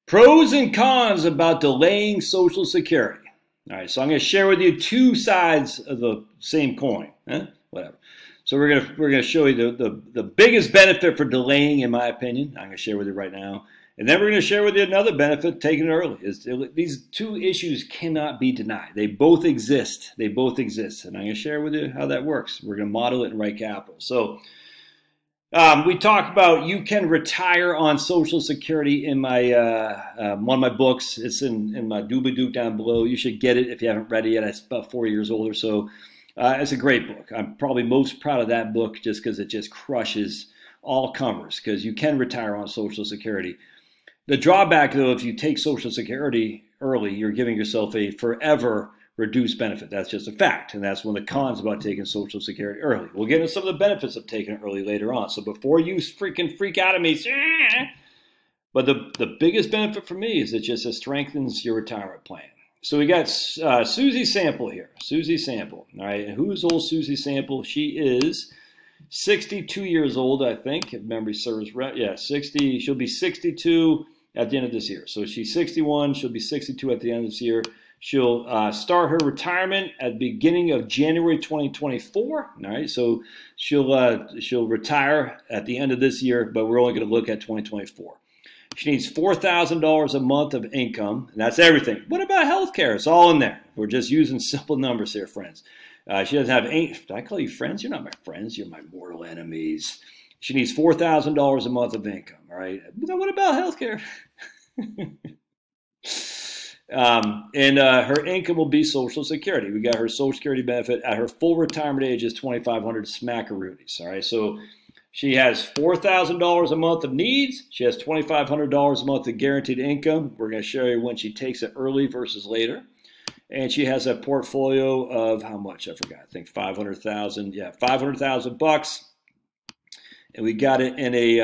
Pros and cons about delaying Social Security. All right, so I'm going to share with you two sides of the same coin. Whatever. So we're gonna show you the biggest benefit for delaying, in my opinion. I'm going to share with you right now, and then we're going to share with you another benefit taking it early. These two issues cannot be denied. They both exist. They both exist, and I'm going to share with you how that works. We're going to model it in Right Capital. So. We talk about you can retire on Social Security in my one of my books. It's in my doobly-doo down below. You should get it if you haven't read it yet. It's about 4 years old or so. It's a great book. I'm probably most proud of that book just because it just crushes all comers, because you can retire on Social Security. The drawback, though, if you take Social Security early, you're giving yourself a forever reduced benefit. That's just a fact, and that's one of the cons about taking Social Security early. We'll get into some of the benefits of taking it early later on. So before you freaking freak out at me, but the biggest benefit for me is it strengthens your retirement plan. So we got Susie Sample here. Susie Sample, all right. And who's old Susie Sample? She is 62 years old, I think, if memory serves right. Yeah, 60. She'll be 62 at the end of this year. So she's 61. She'll be 62 at the end of this year. She'll start her retirement at the beginning of January 2024. All right, so she'll retire at the end of this year, but we're only going to look at 2024. She needs $4,000 a month of income, and that's everything. What about health care? It's all in there. We're just using simple numbers here, friends. She doesn't have any. Did I call you friends? You're not my friends. You're my mortal enemies. She needs $4,000 a month of income. All right, but what about health care? Her income will be Social Security. We got her Social Security benefit at her full retirement age is $2,500 smackaroonies. All right, so she has $4,000 a month of needs. She has $2,500 a month of guaranteed income. We're going to show you when she takes it early versus later. And she has a portfolio of how much? I forgot. I think 500,000. Yeah, 500,000 bucks. And we got it in a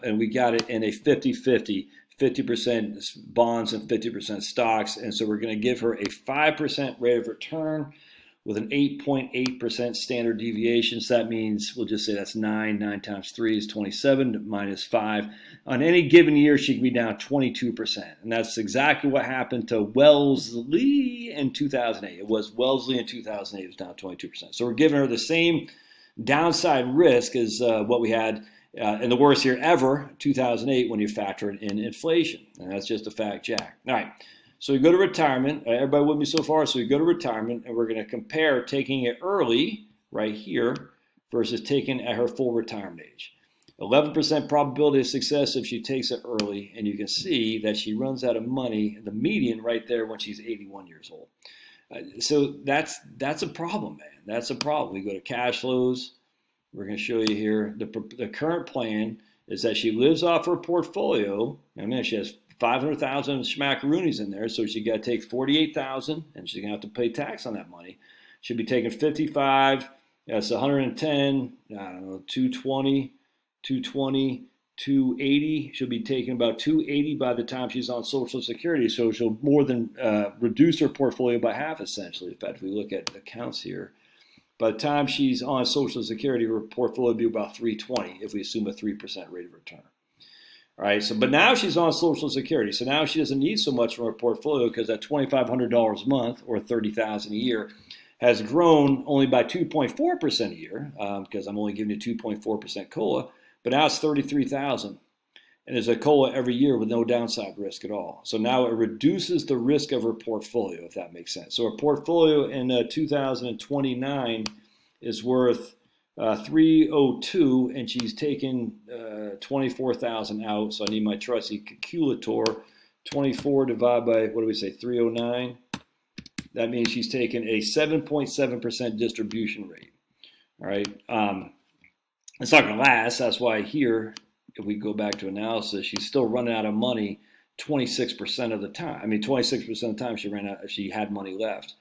50-50. 50% bonds and 50% stocks, and so we're going to give her a 5% rate of return with an 8.8% standard deviation. So that means we'll just say that's 9. 9 times 3 is 27 minus 5. On any given year, she can be down 22%, and that's exactly what happened to Wellesley in 2008. It was Wellesley in 2008. It was down 22%. So we're giving her the same downside risk as what we had in the worst year ever, 2008, when you factor in inflation. And that's just a fact, Jack. All right, so we go to retirement. Everybody with me so far? So we go to retirement, and we're going to compare taking it early right here versus taking it at her full retirement age. 11% probability of success if she takes it early, and you can see that she runs out of money, the median right there, when she's 81 years old. So that's a problem, man. That's a problem. We go to cash flows. We're going to show you here. The current plan is that she lives off her portfolio. I mean, she has 500,000 schmackaroonies in there, so she got to take 48,000, and she's going to have to pay tax on that money. She'll be taking 55. That's 110. I don't know, 220, 280. She'll be taking about 280 by the time she's on Social Security. So she'll more than reduce her portfolio by half, essentially. In fact, if we look at accounts here. By the time she's on Social Security, her portfolio will be about 320 if we assume a 3% rate of return. All right, so but now she's on Social Security, so now she doesn't need so much from her portfolio because that $2,500 a month or $30,000 a year has grown only by 2.4% a year because I'm only giving you 2.4% COLA, but now it's $33,000. And there's a COLA every year with no downside risk at all. So now it reduces the risk of her portfolio, if that makes sense. So her portfolio in 2029 is worth 302, and she's taken 24,000 out. So I need my trusty calculator. 24 divided by, what do we say, 309? That means she's taken a 7.7% distribution rate. All right. It's not going to last. That's why here, if we go back to analysis, she's still running out of money 26% of the time. I mean, 26% of the time she had money left.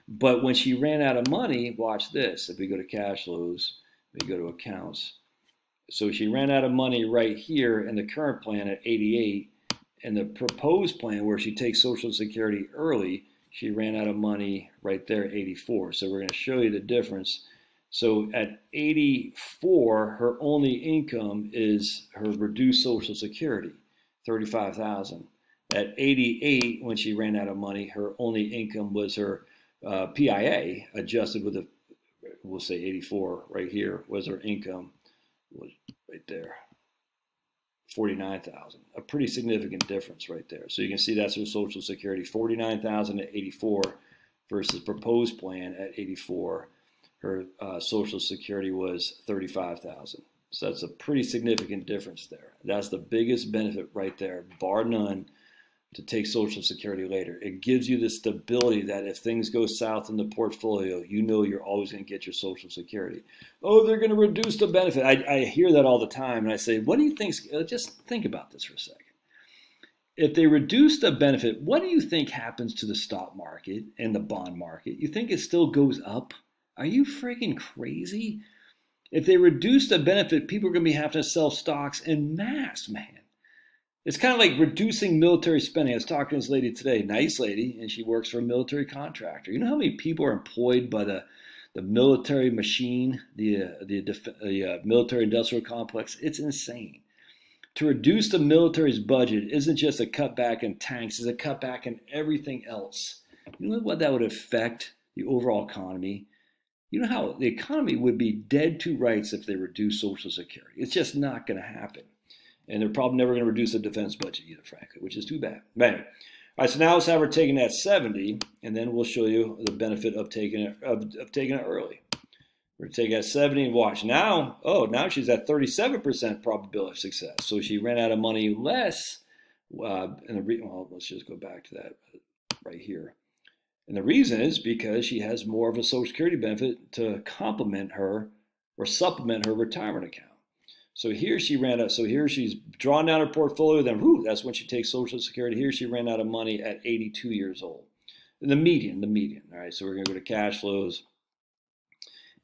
But when she ran out of money, watch this. If we go to cash flows, we go to accounts. So she ran out of money right here in the current plan at 88. And the proposed plan where she takes Social Security early, she ran out of money right there at 84. So we're going to show you the difference. So at 84, her only income is her reduced Social Security, $35,000. At 88, when she ran out of money, her only income was her PIA adjusted with a, we'll say 84 right here was her income, was right there, 49,000. A pretty significant difference right there. So you can see that's her Social Security, 49,000 at 84 versus proposed plan at 84. Her Social Security was 35,000. So that's a pretty significant difference there. That's the biggest benefit right there, bar none, to take Social Security later. It gives you the stability that if things go south in the portfolio, you know you're always going to get your Social Security. Oh, they're going to reduce the benefit. I hear that all the time, and I say, what do you think? Just think about this for a second. If they reduce the benefit, what do you think happens to the stock market and the bond market? You think it still goes up? Are you freaking crazy? If they reduce the benefit, people are going to be having to sell stocks en masse, man. It's kind of like reducing military spending. I was talking to this lady today, nice lady, and she works for a military contractor. You know how many people are employed by the military machine, the military industrial complex? It's insane. To reduce the military's budget isn't just a cutback in tanks, it's a cutback in everything else. You know what that would affect the overall economy? You know how the economy would be dead to rights if they reduce Social Security. It's just not going to happen. And they're probably never going to reduce the defense budget either, frankly, which is too bad. But anyway, all right, so now let's have her taking that 70, and then we'll show you the benefit of taking it early. We're going to take that 70 and watch. Now, now she's at 37% probability of success. So she ran out of money less. Well, let's just go back to that right here. And the reason is because she has more of a Social Security benefit to complement her or supplement her retirement account. So here she ran out. So here she's drawn down her portfolio. Then, that's when she takes Social Security. Here she ran out of money at 82 years old. And the median. All right, so we're going to go to cash flows.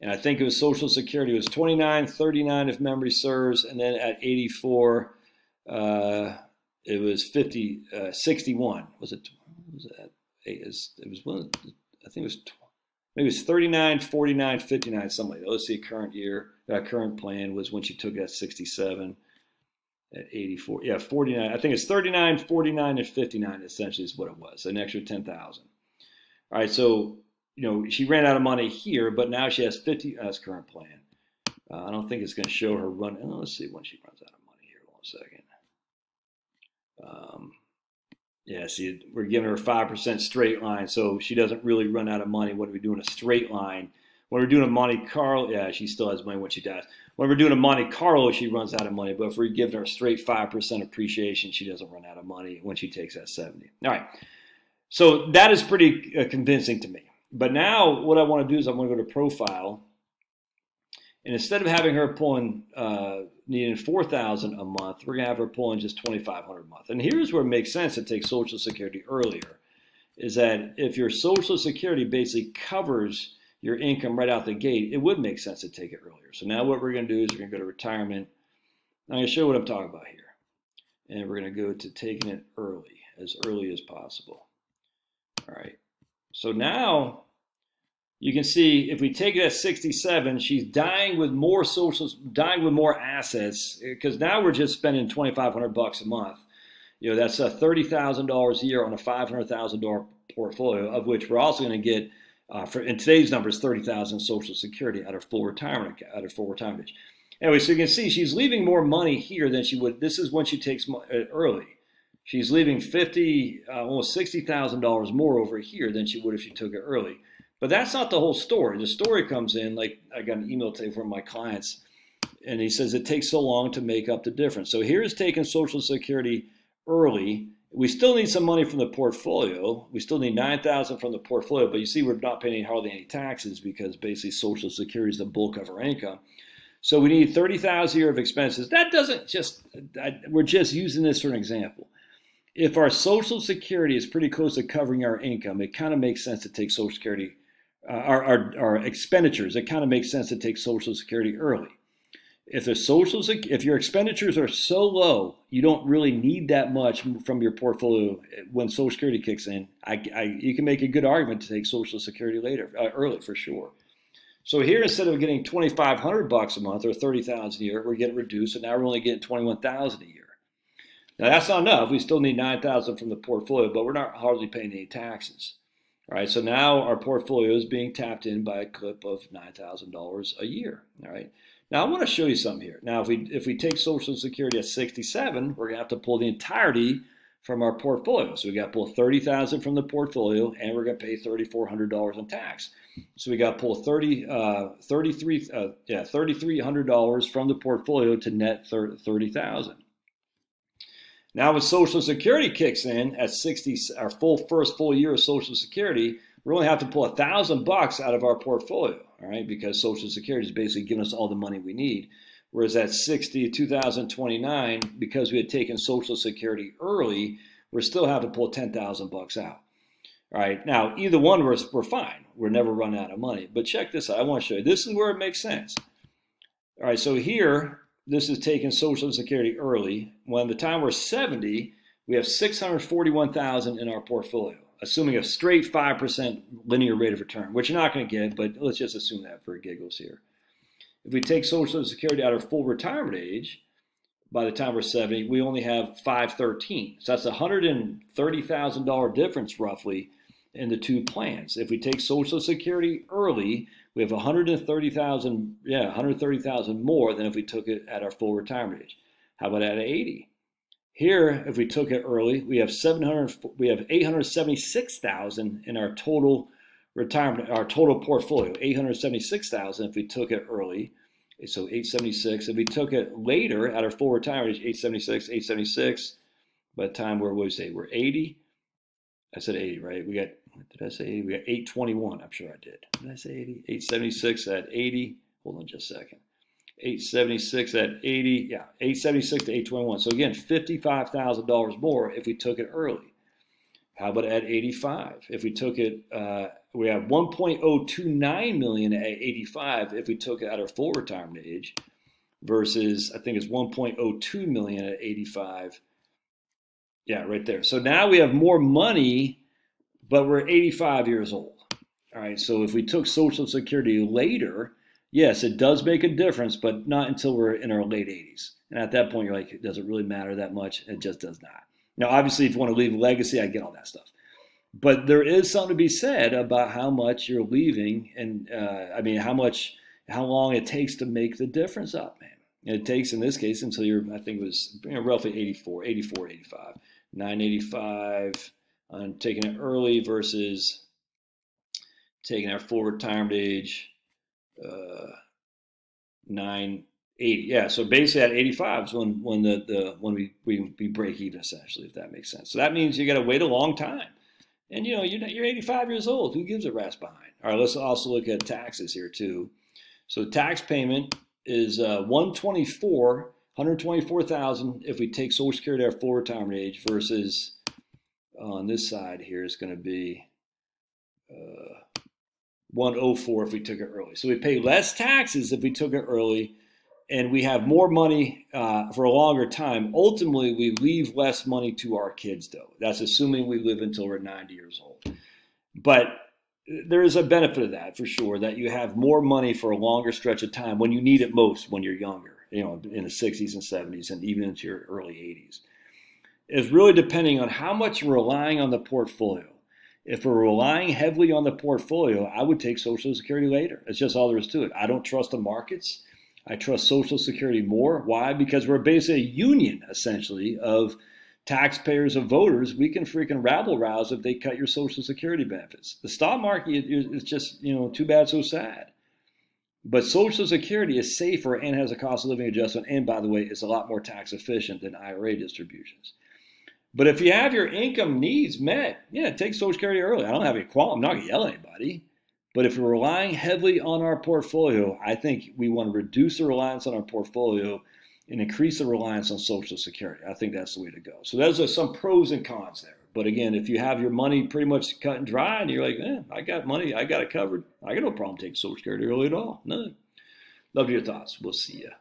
And I think it was Social Security. It was 29, 39 if memory serves. And then at 84, it was 61. Was it? Was that? It was one. I think it was. Maybe it's 39, 49, 59, something like that. Let's see, current year, current plan was when she took that 67 at 84. Yeah, 49. I think it's 39, 49, and 59 essentially is what it was, an extra 10,000. All right, so, she ran out of money here, but now she has 50, that's current plan. I don't think it's going to show her run. Let's see when she runs out of money here. 1 second. Yeah, see, we're giving her a 5% straight line, so she doesn't really run out of money when we're doing a straight line. When we're doing a Monte Carlo, yeah, she still has money when she dies. When we're doing a Monte Carlo, she runs out of money, but if we're giving her a straight 5% appreciation, she doesn't run out of money when she takes that 70. All right, so that is pretty convincing to me. But now what I want to do is I'm going to go to Profile, and instead of having her pulling needing $4,000 a month, we're going to have her pulling just $2,500 a month. And here's where it makes sense to take Social Security earlier, is that if your Social Security basically covers your income right out the gate, it would make sense to take it earlier. So now what we're going to do is we're going to go to retirement. I'm going to show you what I'm talking about here. And we're going to go to taking it as early as possible. All right. So now you can see if we take it at 67, she's dying with more assets, because now we're just spending $2,500 a month. That's $30,000 a year on a $500,000 portfolio, of which we're also going to get, in today's numbers, $30,000 Social Security at her full retirement age. Anyway, so you can see she's leaving more money here than she would. This is when she takes early. She's leaving almost $60,000 more over here than she would if she took it early. But that's not the whole story. The story comes in, like I got an email today from my clients, and he says it takes so long to make up the difference. So here's taking Social Security early. We still need some money from the portfolio. We still need $9,000 from the portfolio, but you see we're not paying hardly any taxes because basically Social Security is the bulk of our income. So we need $30,000 a year of expenses. That doesn't just, we're just using this for an example. If our Social Security is pretty close to covering our income, it kind of makes sense to take Social Security our expenditures, it kind of makes sense to take Social Security early. If your expenditures are so low, you don't really need that much from your portfolio when Social Security kicks in. You can make a good argument to take Social Security early for sure. So here, instead of getting $2,500 a month or $30,000 a year, we're getting reduced, and now we're only getting $21,000 a year. Now that's not enough. We still need $9,000 from the portfolio, but we're not hardly paying any taxes. All right, so now our portfolio is being tapped in by a clip of $9,000 a year. All right. Now I want to show you something here. Now if we take Social Security at 67, we're gonna have to pull the entirety from our portfolio. So we got to pull $30,000 from the portfolio, and we're gonna pay $3,400 in tax. So we got to pull $3,300 from the portfolio to net $30,000. Now when Social Security kicks in at 60, our first full year of Social Security, we only have to pull $1,000 out of our portfolio, all right? Because Social Security is basically giving us all the money we need. Whereas at 2029, because we had taken Social Security early, we're still having to pull $10,000 out. All right, now either one we're fine. We're never run out of money. But check this out. I want to show you. This is where it makes sense. All right, so here, this is taking Social Security early. When the time we're 70, we have $641,000 in our portfolio, assuming a straight 5% linear rate of return, which you're not going to get, but let's just assume that for giggles here. If we take Social Security out of full retirement age, by the time we're 70, we only have $513,000. So that's a $130,000 difference roughly in the two plans. If we take Social Security early, we have $130,000 more than if we took it at our full retirement age. How about at 80? Here, if we took it early, we have $876,000 in our total retirement, our total portfolio. $876,000 if we took it early. So 876. If we took it later at our full retirement age, 876. By the time we're 80. I said 80, right? We got, did I say 80? We got 821. I'm sure I did. Did I say 80? 876 at 80. Hold on just a second. 876 at 80. Yeah, 876 to 821. So again, $55,000 more if we took it early. How about at 85? If we took it, we have $1.029 million at 85 if we took it at our full retirement age, versus I think it's $1.02 million at 85. Yeah, right there. So now we have more money, but we're 85 years old. All right, so if we took Social Security later, yes, it does make a difference, but not until we're in our late 80s. And at that point, you're like, it doesn't really matter that much. It just does not. Now, obviously, if you want to leave a legacy, I get all that stuff. But there is something to be said about how much you're leaving, and I mean, how long it takes to make the difference up, man. And it takes, in this case, until you're, I think it was roughly 84, 85. 985 on taking it early versus taking our full retirement age, 980. Yeah, so basically at 85 is when we break even, essentially, if that makes sense. So that means you got to wait a long time. And you're 85 years old. Who gives a rat's behind? All right, let's also look at taxes here too. So tax payment is $124,000 if we take Social Security at our full retirement age, versus on this side here is going to be $104 if we took it early. So we pay less taxes if we took it early, and we have more money for a longer time. Ultimately, we leave less money to our kids, though. That's assuming we live until we're 90 years old. But there is a benefit of that, for sure, that you have more money for a longer stretch of time when you need it most when you're younger, in the 60s and 70s and even into your early 80s. It's really depending on how much you're relying on the portfolio. If we're relying heavily on the portfolio, I would take Social Security later. It's just all there is to it. I don't trust the markets. I trust Social Security more. Why? Because we're basically a union, essentially, of taxpayers, of voters. We can freaking rabble-rouse if they cut your Social Security benefits. The stock market is just, too bad, so sad. But Social Security is safer and has a cost of living adjustment, and by the way, is a lot more tax efficient than IRA distributions. But if you have your income needs met, yeah, take Social Security early. I don't have any qualm. I'm not going to yell at anybody. But if we're relying heavily on our portfolio, I think we want to reduce the reliance on our portfolio and increase the reliance on Social Security. I think that's the way to go. So those are some pros and cons there. But again, if you have your money pretty much cut and dry and you're like, I got money, I got it covered, I got no problem taking Social Security early at all. None. Love your thoughts. We'll see you.